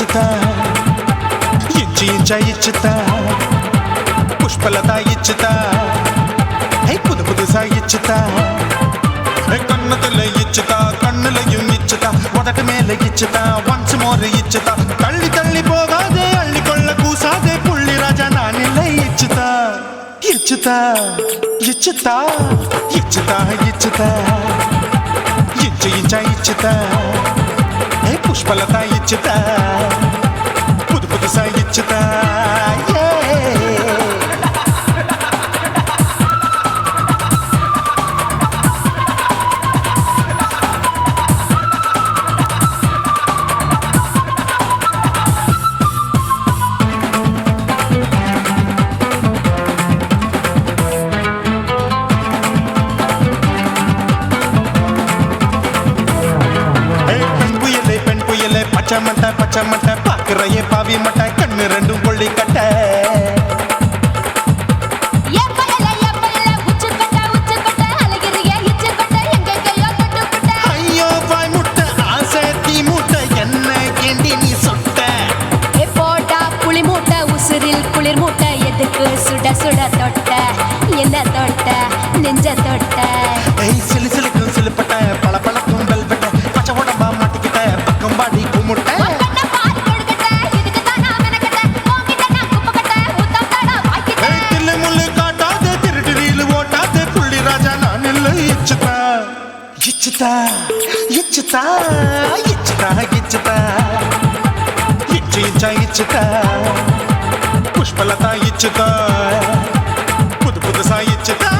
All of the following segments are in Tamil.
ఇచ్చుతా ఇంచి ఇంచా ఇచ్చుతా పుష్పలత ఇచ్చుతా புது புதுசா இச்சுதா கண்ணத்துல இச்சுதா கண்ணுலையும் இச்சுதா உதட்டு மேல இச்சுதா ஒன்ஸ் மோர் இச்சுதா தள்ளி தள்ளி போகாதே அள்ளி கொள்ள கூசாதே புள்ளி ராஜா நான் இல்லை இச்சுதா இச்சுதா இச்சுதா இச்சுதா இச்சுதா இச்சு இச்சா இச்சுதா புஷ்பலதா இச்சுதா புது புதுசா இச்சுதா பச்சை மட்டை பாக்குறையே பாவி மட்டை கண்ணு ரெண்டும் கொள்ளி கட்ட ஐயோ பாய் முட்டை ஆசை தீ மூட்டை என்ன கேண்டி நீ சொட்ட போட்டா புளி மூட்டை உசுரில் குளிர் மூட்டை எதுக்கு சுட சுட தொட்ட என்ன தொட்ட நெஞ்ச தொட்ட சிலு சிலுக்கும் சிலுப்பட்ட பல பழக்கும் வெல்வெட்ட பச்சை உடம்பா மாட்டிக்கிட்ட பக்கம் பாடி குமுட்ட இச்சுதா இச்சுதா இச்சுதா இச்சுதா இச்சு இச்சா இச்சுதா புஷ்பலதா இச்சுதா புது புதுசா இச்சுதா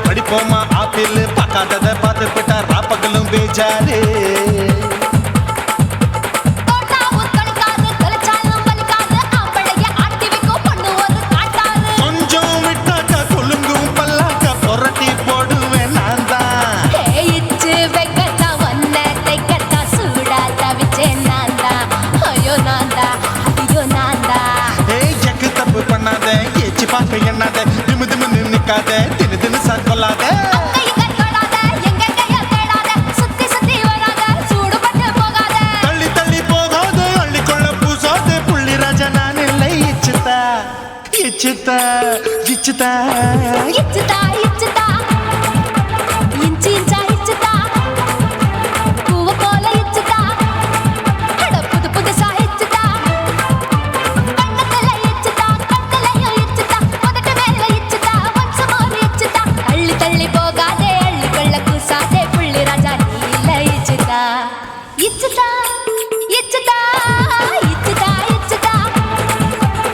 படிப்போமா ஆப்பிள் பார்க்காதத பார்த்து விட்டா ராப்பகலும் பேஜாரு கொஞ்சம் விட்டாக்கா கொலுங்கும் பல்லாக்கா புரட்டி போடுவேன் நான் தான் இச்சு வெக்கத்தா ஒன்ன தைக்கத்தா சூடா தவிச்சேன் நான் தான் ஐயோ நான் தான் ஐயோ நான் தான் எக்கு தப்பு பண்ணாத ஏச்சி பார்க்க எண்ணாத திமு திமுன்னு நிக்காத தின்னு தின்னு சாக்கொள்ளாத தள்ளி தள்ளி போகாத அள்ளி கொள்ள பூசாத புள்ளி ராஜா நான் இல்லை இச்சுதா இச்சுதா இச்சுதா இச்சுதா இச்சுதா இஞ்சி இஞ்சா இச்சுதா பூவ போல இச்சுதா அட புது புதுசா இச்சுதா கண்ணத்துல இச்சுதா கண்ணலையும் இச்சுதா உதட்டு மேல இச்சுதா ஒன்ஸ் மோர் இச்சுதா தள்ளி தள்ளி போகாதே அள்ளி கொள்ள கூசாதே புள்ளி ராஜா நீ இல்ல இச்சுதா இச்சுதா இச்சுதா இச்சுதா இச்சுதா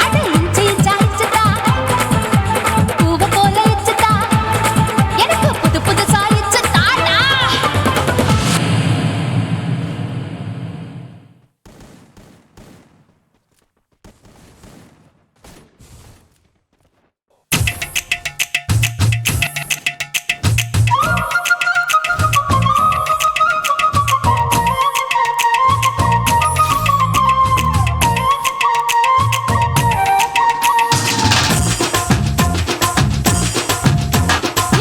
அட இஞ்சி இஞ்சா இச்சுதா பூவ போல இச்சுதா எனக்கு புது புதுசா இச்சுதாடா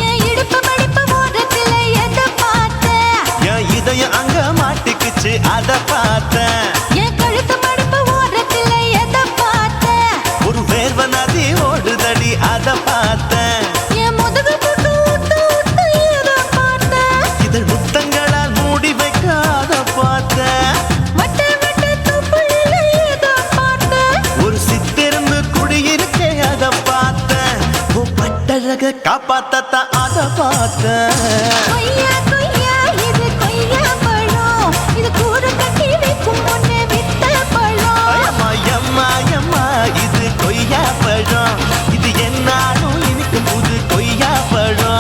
என் இடுப்பு மடிப்பு ஓரத்துல எதை பார்த்தேன் என் இதயம் அங்க மாட்டிக்குச்சு அத பார்த்தேன் என் கழுத்து மடிப்பு ஓரத்துல எதை பார்த்தேன் ஒரு வேர்வ நதி ஓடுதடி அத பார்த்தேன் என் முதுகு புட்டு ஊட்டு ஊட்டு எதை பார்த்தேன் இதழ் முத்தங்களால் மூடி வைக்க அத பார்த்தேன் வட்ட வட்ட தொப்புள்ள எதை பார்த்தேன் ஒரு சித்திரன்னு குடியிருக்கே அத பார்த்தேன் பட்டழக காப்பாத்தத்தான் அத பார்த்தேன் கொய்யா கொய்யா இது கொய்யா பழம் இது கூற கட்டி வைக்கும் முன்னே வித்த பழம் அம்மா அம்மா அம்மா இது கொய்யா பழம் இது என்னாலும் இனிக்கும் புது கொய்யா பழம்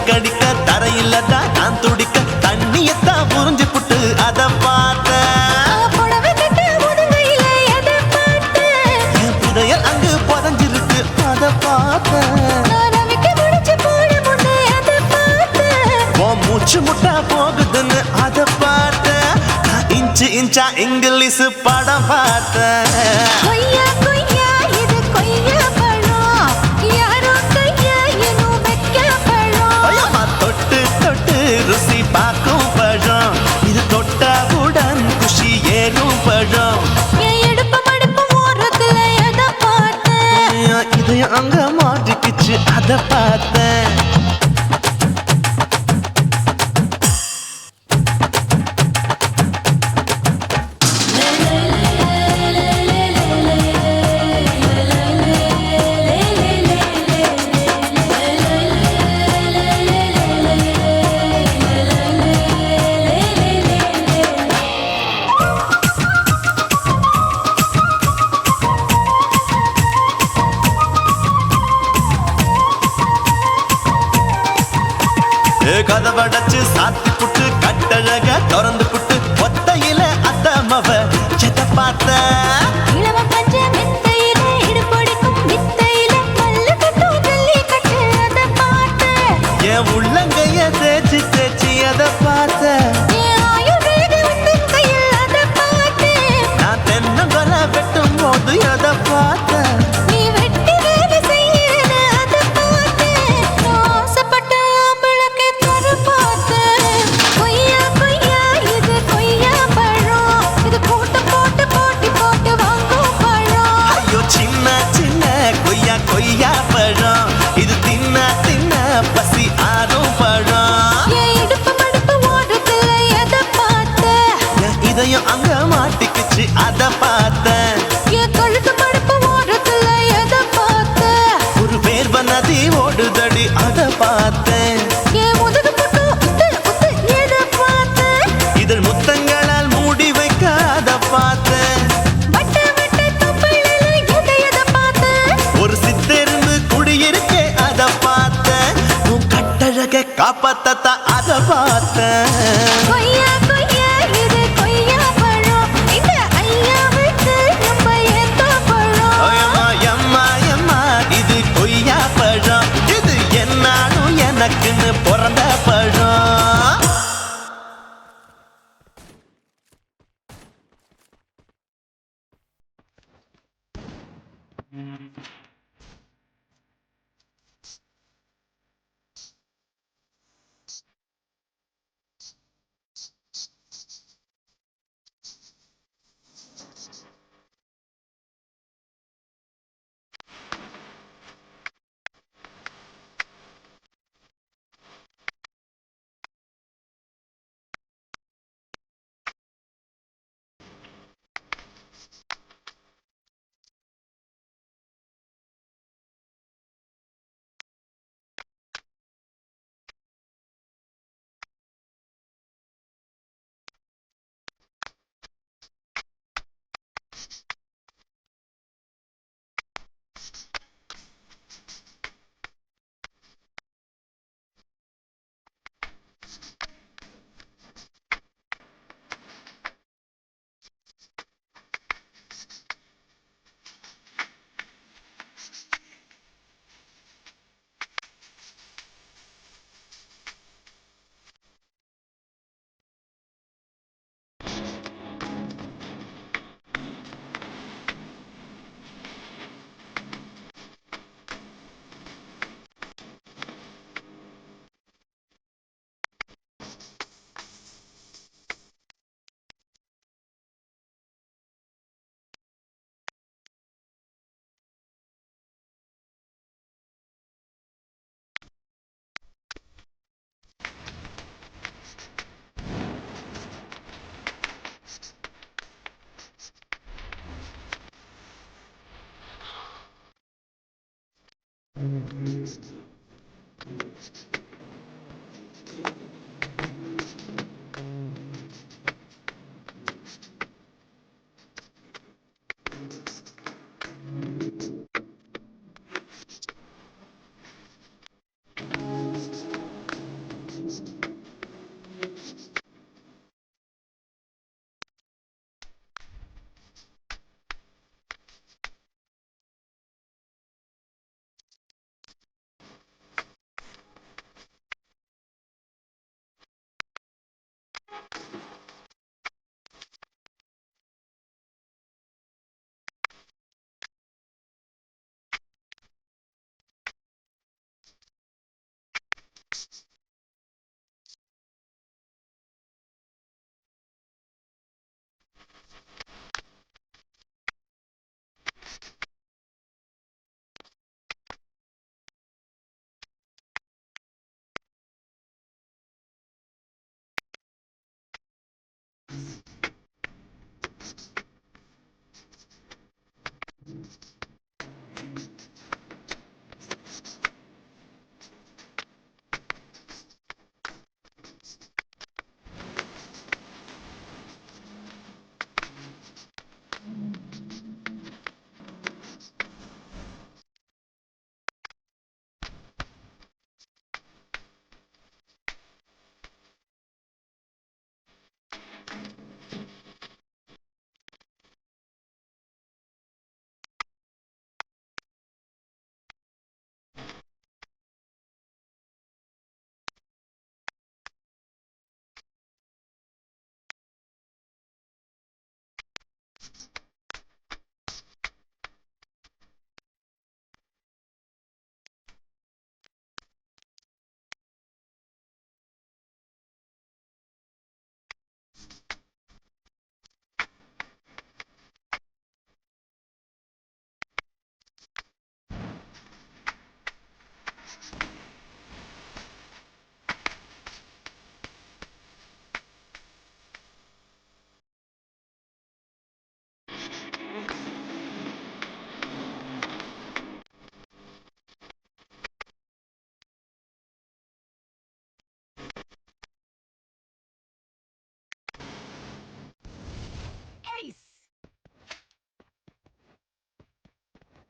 கடிக்க தரையில தான் நான் துடிக்க தண்ணியத்தான் புரிஞ்சு புட்டு அத பார்த்தேன் புடவை கட்ட முதுகையில எதை பார்த்தேன் என் புதையல் அங்கு புதஞ்சிருக்கு அத பார்த்தேன் நான் ரவிக்கு முடிச்சு போட முன்னே எதை பார்த்தேன் உன் மூச்சு முட்டா போகுதுன்னு அத பார்த்தேன் நான் இன்ச்சு இன்ச்சா இங்கிலீஷ் படம் பார்த்தேன் கொய்யா கொய்யா இது கொய்யா பழம் யாரோ கையா இன்னும் வைக்க பழம் ஐயம்மா, தொட்டு தொட்டு ருசி பார்க்கும் பழம் இது தொட்டாவுடன் குஷி ஏறும் பழம் என் இடுப்பு மடுப்பு ஓரத்துல எதை பார்த்தேன் என் இதயம் அங்க மாட்டிக்கிச்சு அத பார்த்தேன் கதவடைச்சு சாத்தி புட்டு கட்டழக திறந்து புட்டு ஒத்தையில அத்தமவ செத்த பார்த்த இளவ பஞ்ச மெத்தையில இடுப்பொடிக்கும் வித்தையில மல்லு கட்டும் ஜல்லி கட்டு அதை பார்த்தேன் என் உள்ளங்கைய தேய்ச்சி தேய்ச்சி அத பார்த்த என் ஆயுர்வேத உந்தன் கையில் அதை பார்த்தேன் நான் தென்னங்கொலை வெட்டும் போது அத பார்த்த நீ வெட்டி வேலை செய்யறது அதை பார்த்தேன் நான் ஆசைப்பட்ட ஆம்பளுக்கு தர பார்த்தேன் கொய்யா கொய்யா இது கொய்யா பழம் இது போட்டு போட்டு போட்டி போட்டு வாங்கும் பழம் ஐயோ சின்ன சின்ன கொய்யா கொய்யா பழம் இது தின்ன தின்ன பசி ஆறும் பழம் என் இடுப்பு மடுப்பு ஓரத்துல எதை பார்த்தேன் என் இதயம் அங்க மாட்டிக்கிச்சு அத பார்த்தேன் என் கழுத்து மடுப்பு ஓரத்துல எதை பார்த்தேன் ஒரு வேர்வ நதி ஓடுதடி அத பார்த்தேன் என் முதுகு புட்டு உத்து உத்து எதை பார்த்தேன் இதழ் முத்தங்களால் மூடி வைக்க அத பார்த்தேன் வட்ட வட்ட தொப்பையில எதை பார்த்தேன் ஒரு சித்தெருந்து குடியிருக்கே அத பார்த்தேன் உன் கட்டழக காப்பாத்தத்தான் அத பார்த்தேன் கொய்யா கொய்யா இது கொய்யா பழம் இந்த ஐயாவுக்கு ரொம்ப ஏத்த பழம் எம்மா எம்மா எம்மா இது கொய்யா பழம் இது என்னாலும் எனக்குன்னு பிறந்த பழம்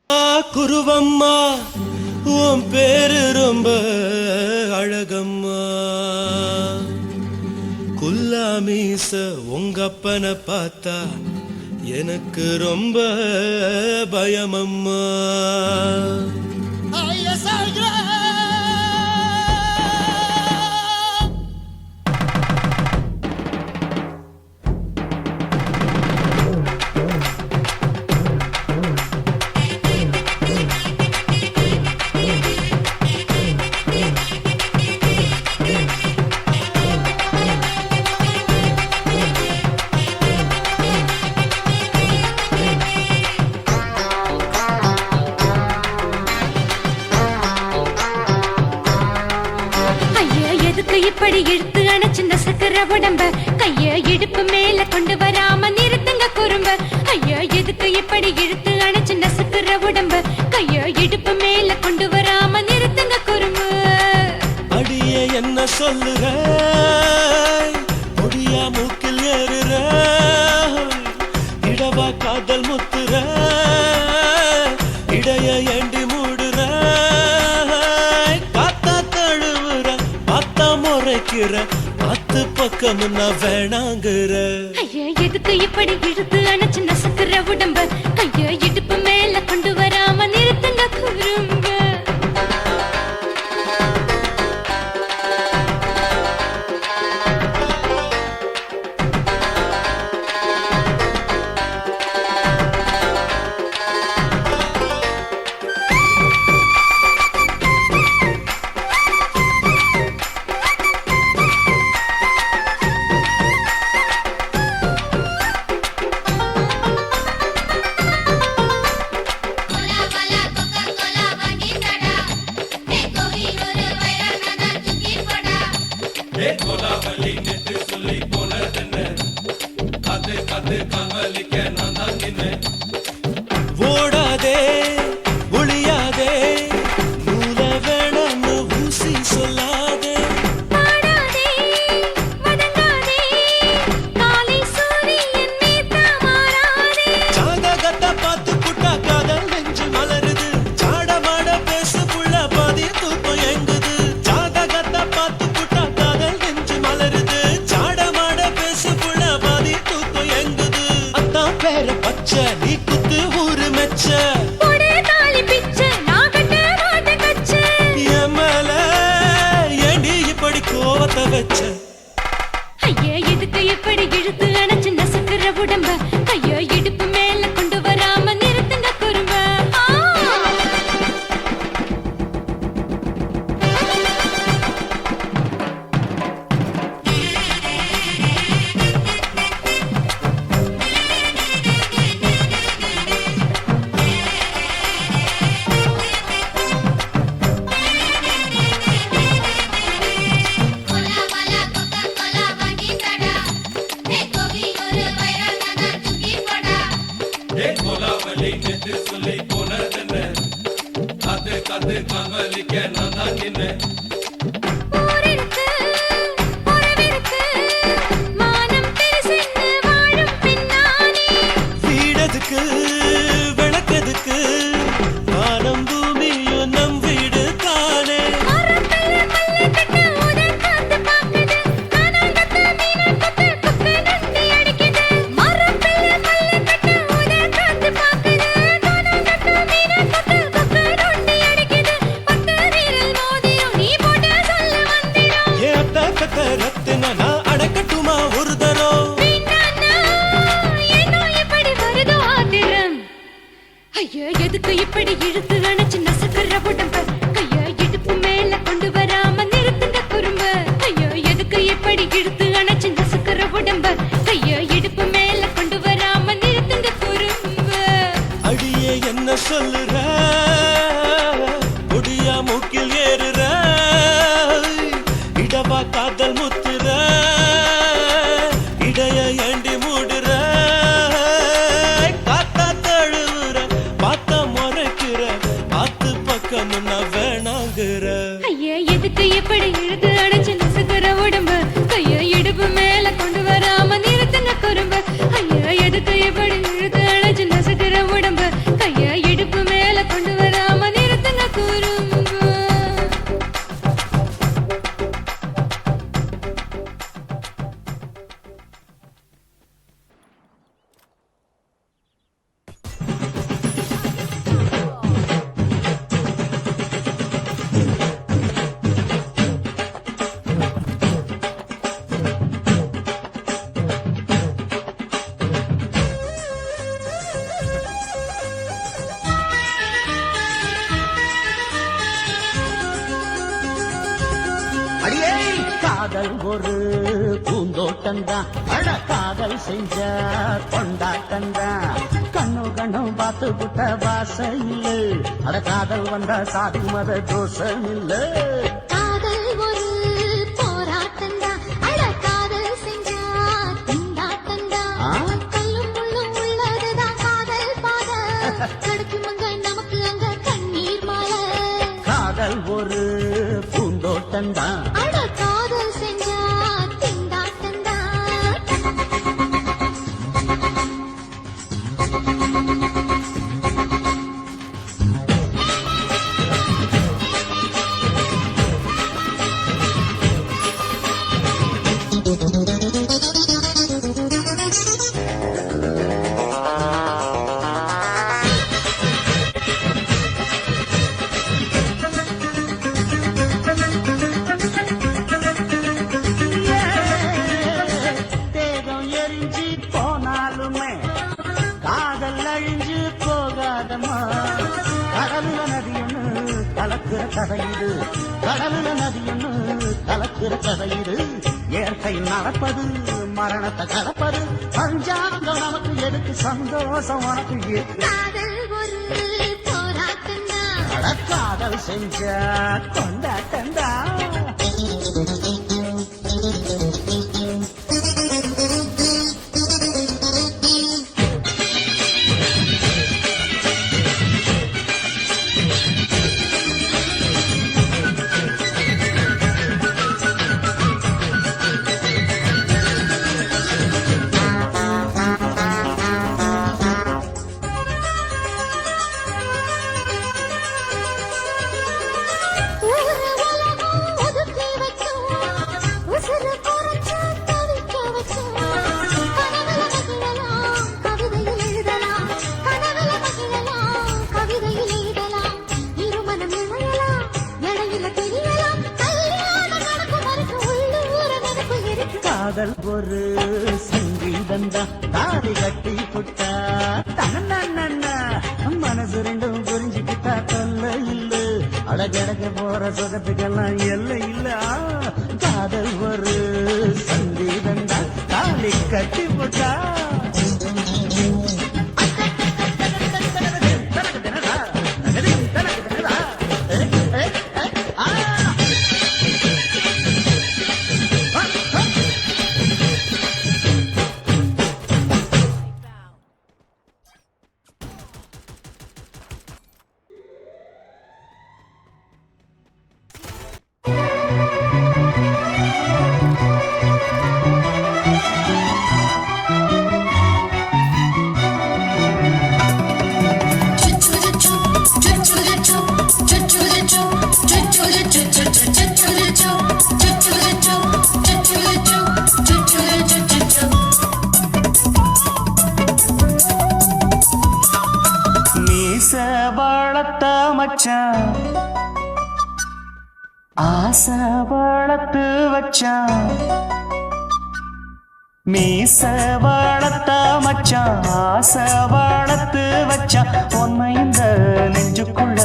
குருவம்மா உன் பேரு ரொம்ப அழகம்மா. குல்லாமீச உங்க அப்பனை பார்த்தா எனக்கு ரொம்ப பயமம்மா. இப்படி இழுத்து அணைச்சு நசுக்கிற உடம்ப கைய இடுப்பு மேல கொண்டு வராம நிறுத்துங்க குறும்ப. ஐயா எதுக்கு இப்படி இழுத்து அணைச்சு நசுக்கிற உடம்ப கைய இடுப்பு மேல கொண்டு வராம நிறுத்துங்க குறும்பு. அடியே என்ன சொல்லுற முடியா மூக்கில் ஏறுற இடவா காதல் முத்துற இடைய ஏண்டி மூடுற காத்தா தழுவுற பார்த்தா முறைக்கிற பத்து பக்கம் நான் வேணாங்குற. ஐயா எதுக்கு இப்படி இழுத்து அணைச்சு நசுக்கிற உடம்ப கைய இடுப்பு மேல கொண்டு வராம நிறுத்துங்க குறும்ப. ஓடாதே ஒளியாதே நூல வேணான்னு ஊசி சொல்லாதே ஜாதகத்தை பார்த்து புட்டா காதல் நெஞ்சு மலருது சாடமாட பேசு புள்ள பாதி தூக்கம் எங்குது. ஜாதகத்தை பார்த்து புட்டா காதல் நெஞ்சு மலருது சாடமாட பேசு புள்ள பாதி தூக்கம் எங்குது. அத்தான் பேர பச்சை நீ குத்து ஊரு மெச்ச எமல ஏண்டி இப்படி கோவத்தை வச்ச. ஐயா எதுக்கு இப்படி இழுத்து அணைச்சு நசுக்கிற உடம்ப கைய இடுப்பு மேல கொண்டு வராம நிறுத்துங்க குறும்ப. ஊரிருக்கு, உறவிருக்கு, மானம் பெருசென்னு வாழும் பின்னானே. வீடதுக்கு விளக்கதுக்கு வானம் பூமியும் நம் வீடு தானே. மரத்துல மல்லு கட்டு உதன் காத்து பாக்குது, கானாங்கத்து மீனாங்கத்து குக்கு நொண்டி அடிக்குது. மரத்துல மல்லு கட்டு உதன் காத்து பாக்குது, கானாங்கத்து மீனாங்கத்து குக்கு நொண்டி அடிக்குது. பத்து வீரல் மோதிரம் நீ போட்டு சொல்ல வந்திரும். ஏத்த கத்த ரத்தின நான் அடக்கட்டுமா ஒரு தரம். வீணானா, ஏனோ இப்படி வருதோ ஆத்திரம். ஐயா எதுக்கு இப்படி இழுத்து அணைச்சு நசுக்கிற உடம்ப கைய இடுப்பு மேல கொண்டு வராம நிறுத்துங்க குறும்ப. ஐயா எதுக்கு இப்படி இழுத்து அணைச்சு நசுக்கிற உடம்ப கைய இடுப்பு மேல கொண்டு வராம நிறுத்துங்க குறும்ப. அடியே என்ன சொல்லுற முடியா மூக்கில் ஏறுற இடவா காதல் முத்துற இடைய ஏண்டி மூடுற காத்தா தழுவுற பார்த்த முறைக்கிற பார்த்து பக்கம் நான் வேணாங்குற. ஐயா எதுக்கு இப்படி இழுத்து அணைச்சு நசுக்கிற உடம்ப கைய இடுப்பு மேல கொண்டு வராம நிறுத்துங்க குறும்ப. ஐயா எதுக்கு இப்படி இழுத்து அணைச்சு நசுக்கிற உடம்ப கைய இடுப்பு மேல காதல் ஒரு பூந்தோட்டம்தான் அட காதல் செஞ்ச கொண்டாட்டம்தான் கண்ணு கண்ணு பார்த்து புட்ட வாசம் இல்ல அட காதல் வந்தா சாதி மத தோஷம் இல்ல காதல் ஒரு போராட்டம்தான் அட காதல் செஞ்சா திண்டாட்டம்தான் கல்லும் முள்ளும் உள்ளதுதான் காதல் பாத கிடைக்குமங்க நமக்கு அங்க கண்ணீர் மாலை காதல் ஒரு பூந்தோட்டம்தான் அட காதல் செஞ்சா திண்டாட்டம்தான் தேகம் எரிஞ்சு போனாலுமே காதல் அழிஞ்சு போகாதமா கடலுல நதியொன்னு கலக்குற கதையுது கடலுல நதியொன்னு கலக்குற கதையுது இயற்கை நடப்பது மரணத்தை கலப்பது பஞ்சாங்கம் நமக்கு எதுக்கு சந்தோஷம் உனக்கு இருக்கு காதல் ஒரு போராட்டம்தான் அட காதல் செஞ்ச கொண்டாட்டந்தா ஊரு உலகம் ஒதுக்கி வச்சோம் உசுறு குறைச்சு தவிக்க வச்சோம் கனவுல மகிழலாம் கவிதையில் எழுதலாம் கனவுல மகிழலாம் கவிதையில் எழுதலாம் இருமனம் இழையலாம் இடையில தெரியலாம் கல்யாணம் நடக்கும் வரைக்கும் உள்ளூர நினைப்பு இருக்கு காதல் ஒரு சங்கீதந்தா தாடி கட்டி புட்டா தன்னா மனசு ரெண்டும் புரிஞ்சுக்கிட்டா தொல்ல இல்ல அழகழக போற சுகத்துக்கெல்லாம் எல்லை இல்ல காதல் ஒரு சங்கீதந்தா தாடி கட்டி புட்டா மீச வளர்த்த மச்சான் ஆசை வளர்த்து வச்சான் மீச வளர்த்த மச்சான் ஆசை வளர்த்து வச்சான் உன்னை இந்த நெஞ்சுக்குள்ள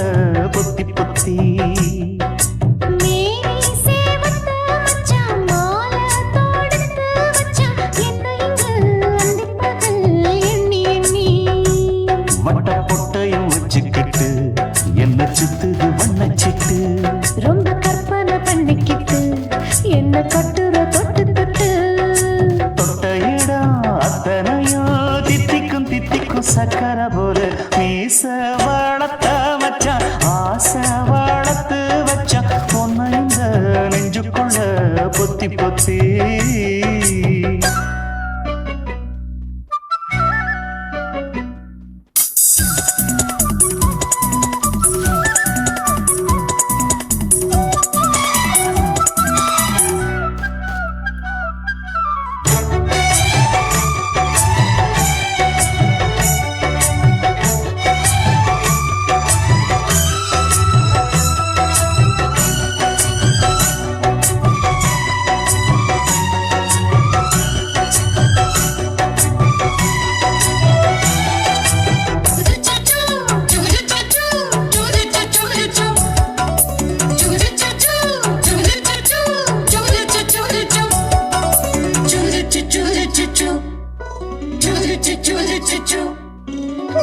புத்தி புத்தி மேரி சேவத்த மச்சான் மாலை தொடுத்து வச்சான் என்ன இங்கு அந்திப்பகல் எண்ணி எண்ணி வட்ட பொட்டையும் வச்சுக்கிட்டு என்ன சுத்துது வண்ணச்சிட்டு ரொம்ப கற்பனை பண்ணிக்கிட்டு என்ன கட்டுற தொட்டு தொட்டு தொட்ட இடம் அத்தனையும் தித்திக்கும் தித்திக்கும் சக்கரை போல மீச வளர்த்த மச்சான் ஆசை வளர்த்து வச்சான் பொண்ணு இந்த நெஞ்சுக்குள்ள பொத்தி பொத்தி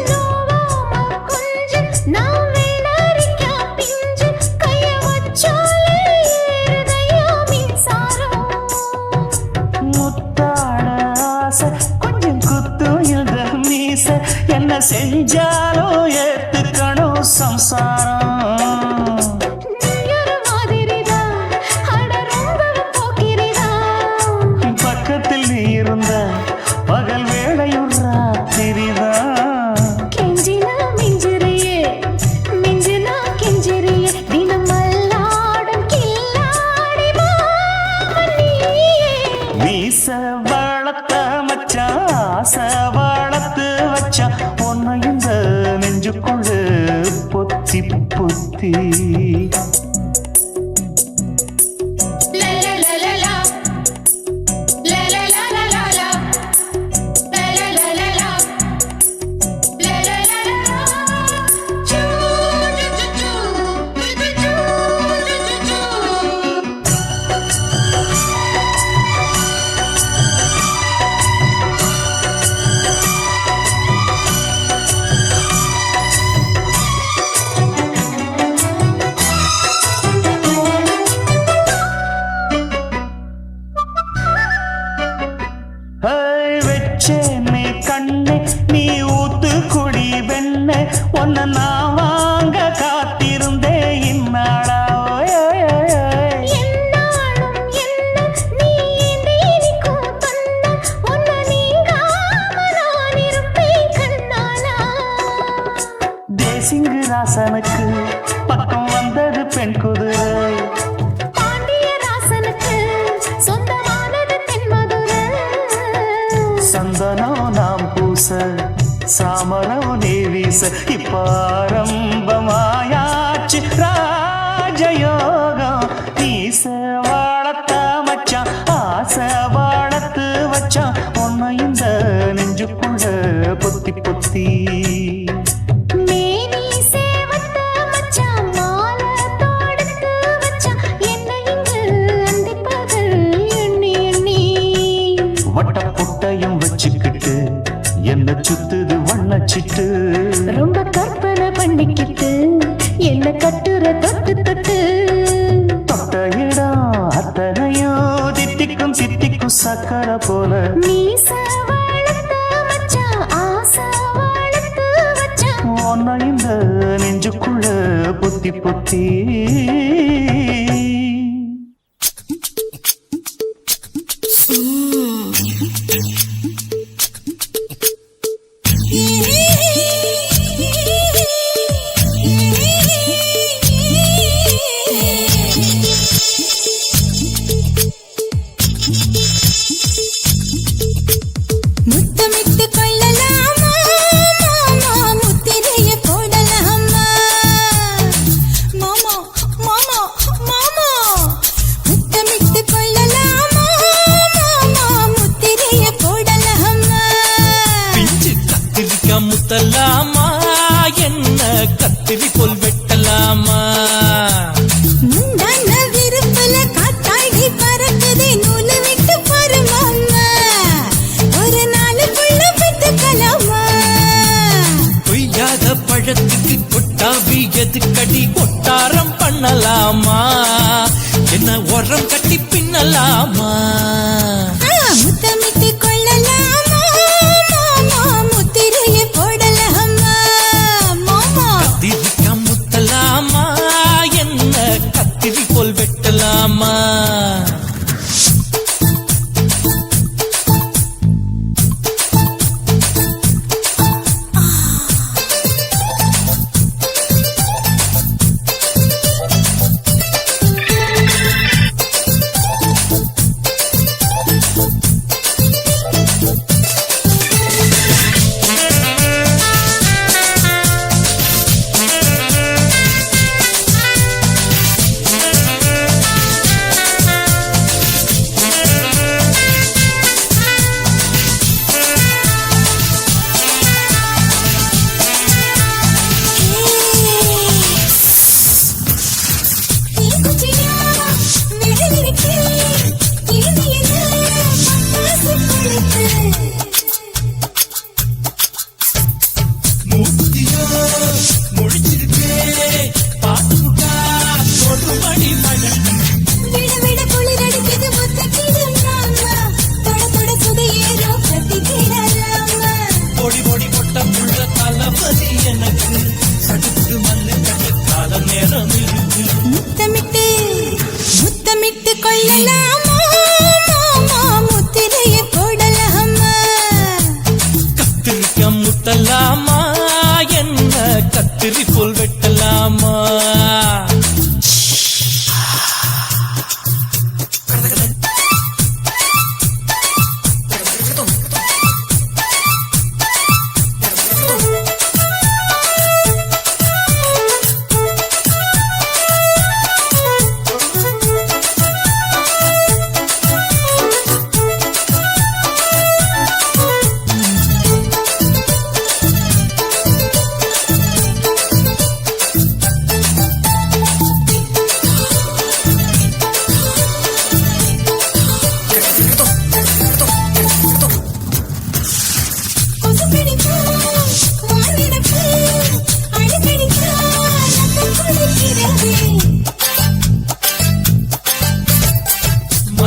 நோவாம கொஞ்சம் நான் வெள்ளரிக்கா பிஞ்சு கைய வச்சாலே ஏறுதையா மின்சாரம். முத்தாட ஆசை கொஞ்சம் குத்தும் இந்த மீச என்ன செஞ்சாலும் ஏத்துக்கணும் சம்சாரம். நீயொரு மாதிரிதான், அட ரொம்ப போக்கிரிதான். பக்கத்தில் நீ இருந்த பகல் வேளையும் ராத்திரிதான். கெஞ்சினா மிஞ்சிறியே, மிஞ்சினா கெஞ்சிறியே, தினமல்லாடும் கில்லாடி மாமன் நீயே. மீச வளர்த்த மச்சான் ஆசை வளர்த்து வச்சான் உன்னை இந்த நெஞ்சுக்குள்ள பொத்தி பொத்தி. வச்சேனே கண்ணே நீ ஊத்து குடி வெண்ணே உன்னை நான் வாங்க காத்திருந்தே இந்நாளா. என்னாலும் என்ன நீ ஏந்திரிக்கும் கண்ணா, உன்னை நீங்காம நான் இருப்பேன் கண்ணாலா. தேசிங்கு ராசனுக்கு பக்கம் வந்தது பெண் குதிரை. பாண்டியராசனுக்கு சொந்தமானது தென்மதுரை. சந்தனம் நாம் பூச சாமரம் நீ வீச இப்பாரம்பமாயாச்சு ராஜயோகம். நீச வாழத்த மச்சான் ஆசை வாழத்து வச்சான் உன்னை இந்த நெஞ்சுக்குள்ள பொத்தி பொத்தி. மேனி சேவத்த மச்சான் மாலை தொடுத்து வச்சான் என்னை இங்கு அந்திப்பகல் எண்ணி எண்ணி. வட்ட புட்டையும் வச்சுக்கிட்டு என்ன சுத்துது வண்ணச்சிட்டு. ரொம்ப கற்பனை பண்ணிக்கிட்டு என்ன கட்டுற தொட்டு தொட்டு. தொட்ட இடம் அத்தனையோ தித்திக்கும் தித்திக்கும் சக்கரை போல. மீச வளர்த்த மச்சான் ஆசை வளர்த்து வச்சான் உன்னை இந்த நெஞ்சுக்குள்ள பொத்தி பொத்தி. முத்தமிட்டு கொள்ளலாமா மாமா, முத்திரைய போடலாமா மாமா மாமா மாமா. முத்தமிட்டு கொள்ளலாமா மாமா, முத்திரைய போடலாமா. பிஞ்சு கத்திரிக்கா முத்தலாமா என்ன கத்திரி போல் வெட்டலாமா. முந்தான விருப்பல காத்தாடி பறக்குதே நூலு விட்டு பாரு மாமா, ஒரு நாளுக்குள்ள பெற்றுக்கலாமா. கொய்யாத பழத்துக்கு கொட்டாவி எதுக்கடி கொட்டாரம் பண்ணலாமா என்ன உரம் கட்டி பின்னலாமா. முத்தமிட்டு கொள்ளலாமா மாமா, முத்திரைய போடலாமா மாமா. கத்திரிக்கா முத்தலாமா என்ன கத்திரி போல் வெட்டலாமா.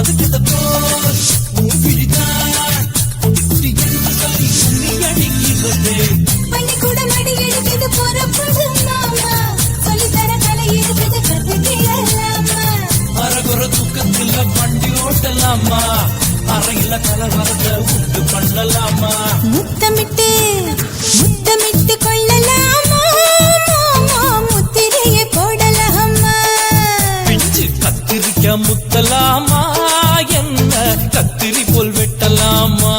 பதுக்கிட்ட போல் உன் விழிதான் குட்டி என்று சொல்லி உண்ணி அடிக்கிறது. பள்ளிக்கூடம் அடி எடுக்குது புறப்படு மாமா சொல்லித்தர கலை இருக்குது கத்துக்கலாமா அரகுற தூக்கத்துல வண்டி ஓட்டலாமா அறையில கலவரத்தை உண்டு பண்ணலாமா முத்தமிட்டு முத்தமிட்டு கொள்ளலாமா மாமா முத்திரையை போடலாமா பிஞ்சு கத்திரிக்க முத்தலாமா என்ன கத்திரி போல் வெட்டலாமா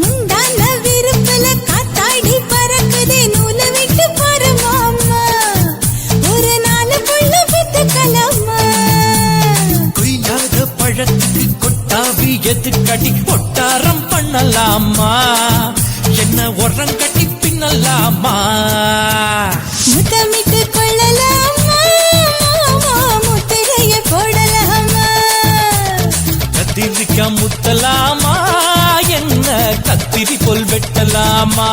முந்தான விருப்பல காத்தாடி பறக்குதே நூலை விட்டு பாரு மாமா ஒரு நாளுக்குள்ள வித்துக்கலாமா கொய்யாத பழத்துக்கு கொட்டாவி எதுக்கடி ஒட்டாரம் பண்ணலாமா என்ன உரங்கட்டி பின்னலாமா முத்தமிட்டு கொள்ளலாமா மாமா முத்திரையை போடலாமா கத்திரிக்க முத்தலாமா என்ன கத்திரி போல் வெட்டலாமா